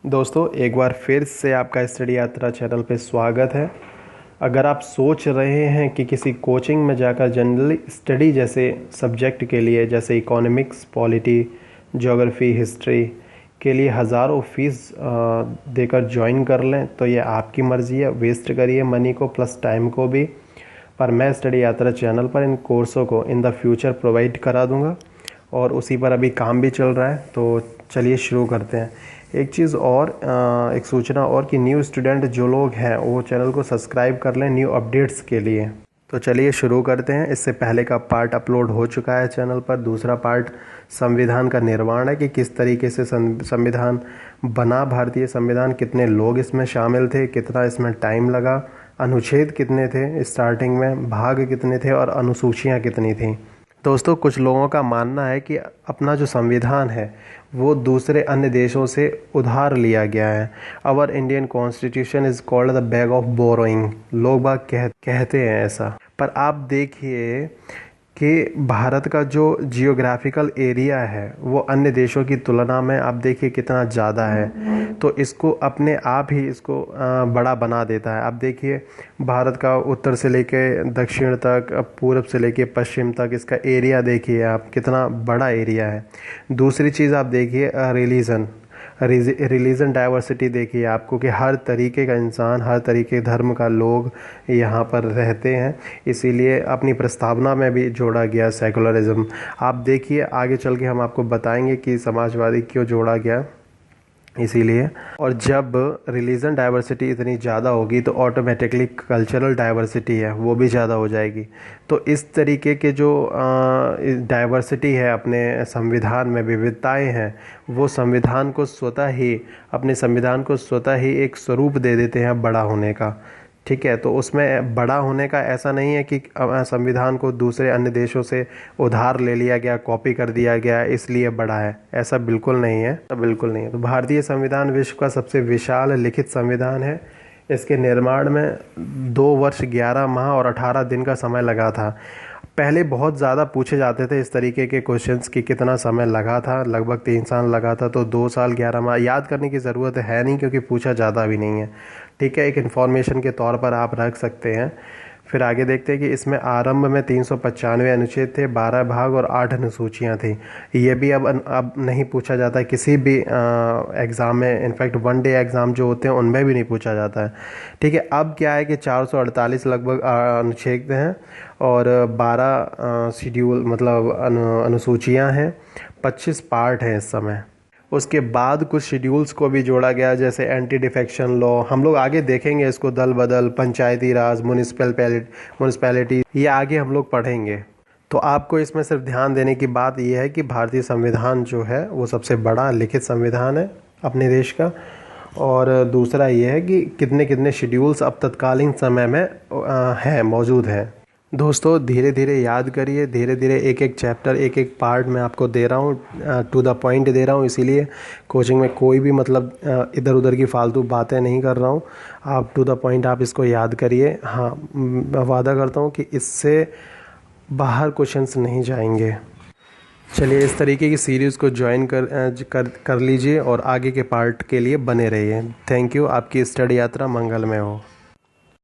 दोस्तों एक बार फिर से आपका स्टडी यात्रा चैनल पे स्वागत है। अगर आप सोच रहे हैं कि किसी कोचिंग में जाकर जनरली स्टडी जैसे सब्जेक्ट के लिए, जैसे इकोनॉमिक्स, पॉलिटी, ज्योग्राफी, हिस्ट्री के लिए हज़ारों फीस देकर ज्वाइन कर लें, तो ये आपकी मर्ज़ी है। वेस्ट करिए मनी को प्लस टाइम को भी, पर मैं स्टडी यात्रा चैनल पर इन कोर्सों को इन द फ्यूचर प्रोवाइड करा दूंगा और उसी पर अभी काम भी चल रहा है। तो चलिए शुरू करते हैं। एक चीज़ और, एक सूचना और कि न्यू स्टूडेंट जो लोग हैं वो चैनल को सब्सक्राइब कर लें न्यू अपडेट्स के लिए। तो चलिए शुरू करते हैं। इससे पहले का पार्ट अपलोड हो चुका है चैनल पर। दूसरा पार्ट संविधान का निर्माण है कि किस तरीके से संविधान बना, भारतीय संविधान, कितने लोग इसमें शामिल थे, कितना इसमें टाइम लगा, अनुच्छेद कितने थे स्टार्टिंग में, भाग कितने थे और अनुसूचियाँ कितनी थीं। दोस्तों कुछ लोगों का मानना है कि अपना जो संविधान है वो दूसरे अन्य देशों से उधार लिया गया है। Our Indian constitution is called the bag of borrowing. लोग बाग कहते हैं ऐसा, पर आप देखिए कि भारत का जो जियोग्राफिकल एरिया है वो अन्य देशों की तुलना में आप देखिए कितना ज़्यादा है, तो इसको अपने आप ही इसको बड़ा बना देता है। आप देखिए भारत का उत्तर से लेके दक्षिण तक, पूरब से लेके पश्चिम तक इसका एरिया देखिए आप, कितना बड़ा एरिया है। दूसरी चीज़ आप देखिए रिलीजन डाइवर्सिटी देखिए आपको, कि हर तरीके का इंसान, हर तरीके धर्म का लोग यहाँ पर रहते हैं। इसीलिए अपनी प्रस्तावना में भी जोड़ा गया सेकुलरिज्म। आप देखिए आगे चल के हम आपको बताएंगे कि समाजवादी क्यों जोड़ा गया इसीलिए। और जब रिलीजन डाइवर्सिटी इतनी ज़्यादा होगी तो ऑटोमेटिकली कल्चरल डाइवर्सिटी है वो भी ज़्यादा हो जाएगी। तो इस तरीके के जो डाइवर्सिटी है अपने संविधान में, विविधताएं हैं, वो संविधान को स्वतः ही, अपने संविधान को स्वतः ही एक स्वरूप दे देते हैं बड़ा होने का। ठीक है, तो उसमें बड़ा होने का ऐसा नहीं है कि संविधान को दूसरे अन्य देशों से उधार ले लिया गया, कॉपी कर दिया गया इसलिए बड़ा है, ऐसा बिल्कुल नहीं है, बिल्कुल नहीं है। तो भारतीय संविधान विश्व का सबसे विशाल लिखित संविधान है। इसके निर्माण में 2 वर्ष 11 माह और 18 दिन का समय लगा था। पहले बहुत ज़्यादा पूछे जाते थे इस तरीके के क्वेश्चंस कि कितना समय लगा था, लगभग 3 साल लगा था। तो 2 साल 11 माह याद करने की ज़रूरत है नहीं, क्योंकि पूछा ज़्यादा भी नहीं है। ठीक है, एक इन्फॉर्मेशन के तौर पर आप रख सकते हैं। फिर आगे देखते हैं कि इसमें आरंभ में 395 अनुच्छेद थे, 12 भाग और 8 अनुसूचियाँ थी। ये भी अब नहीं पूछा जाता किसी भी एग्ज़ाम में। इनफैक्ट वन डे एग्ज़ाम जो होते हैं उनमें भी नहीं पूछा जाता है। ठीक है, अब क्या है कि 448 लगभग अनुच्छेद हैं और 12 शेड्यूल मतलब अनुसूचियाँ हैं, 25 पार्ट हैं इस समय। उसके बाद कुछ शेड्यूल्स को भी जोड़ा गया, जैसे एंटी डिफेक्शन लॉ, हम लोग आगे देखेंगे इसको, दल बदल, पंचायती राज, म्यूनिसिपैलिटी, ये आगे हम लोग पढ़ेंगे। तो आपको इसमें सिर्फ ध्यान देने की बात यह है कि भारतीय संविधान जो है वो सबसे बड़ा लिखित संविधान है अपने देश का। और दूसरा ये है कि कितने कितने शेड्यूल्स अब तत्कालीन समय में मौजूद हैं। दोस्तों धीरे धीरे याद करिए, धीरे धीरे एक एक चैप्टर, एक एक पार्ट मैं आपको दे रहा हूँ, टू द पॉइंट दे रहा हूँ। इसीलिए कोचिंग में कोई भी मतलब इधर उधर की फालतू बातें नहीं कर रहा हूँ। आप टू द पॉइंट आप इसको याद करिए। हाँ, मैं वादा करता हूँ कि इससे बाहर क्वेश्चंस नहीं जाएंगे। चलिए इस तरीके की सीरीज़ को ज्वाइन कर लीजिए और आगे के पार्ट के लिए बने रहिए। Thank you. आपकी स्टडी यात्रा मंगलमय हो।